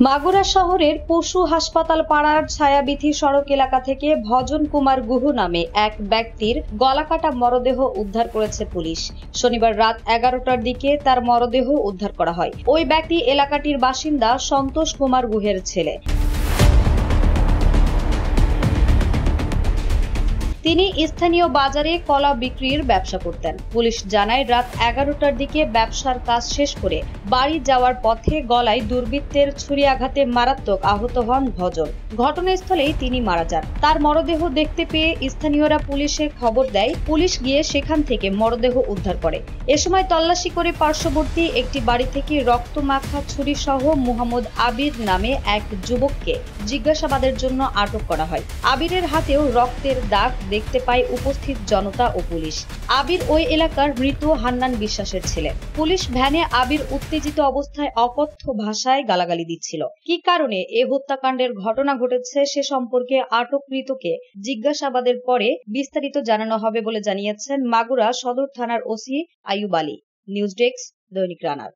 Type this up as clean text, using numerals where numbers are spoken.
মাগুরা শহরের পশু হাসপাতাল পাড়ার ছায়াবিথি সড়ক এলাকা থেকে ভজন কুমার গুহ নামে এক ব্যক্তির গলাকাটা মরদেহ উদ্ধার করেছে পুলিশ। শনিবার রাত 11টার দিকে তার মরদেহ উদ্ধার করা হয়। ওই ব্যক্তি এলাকাটির বাসিন্দা সন্তোষ কুমার গুহের ছেলে। তিনি স্থানীয় বাজারে কলা বিক্রির ব্যবসা করতেন। পুলিশ জানায়, রাত 11টার দিকে ব্যবসার কাজ শেষ করে বাড়ি যাওয়ার পথে গলায় দুর্বৃত্তের ছুরি আঘাতে মারাত্মক আহত হন ভজন। ঘটনাস্থলেই তিনি মারা যান। তার মরদেহ দেখতে পেয়ে স্থানীয়রা পুলিশে খবর দেয়। পুলিশ গিয়ে সেখান থেকে মরদেহ উদ্ধার করে। এ সময় তল্লাশি করে পার্শ্ববর্তী একটি বাড়ি থেকে রক্তমাখা ছুরি সহ মোহাম্মদ আবির নামে এক যুবককে জিজ্ঞাসাবাদের জন্য আটক করা হয়। আবিরের হাতেও রক্তের দাগ দেখতে পায় উপস্থিত জনতা ও পুলিশ। আবির ওই এলাকার মৃত হান্নান বিশ্বাসের ছেলে। পুলিশ ভ্যানে আবির উত্তেজিত অবস্থায় অকথ্য ভাষায় গালাগালি দিচ্ছিল। কি কারণে এ হত্যাকাণ্ডের ঘটনা ঘটেছে সে সম্পর্কে আটককৃতকে জিজ্ঞাসাবাদের পরে বিস্তারিত জানানো হবে বলে জানিয়েছেন মাগুরা সদর থানার OC Ayub Ali. News desk, দৈনিক রানার।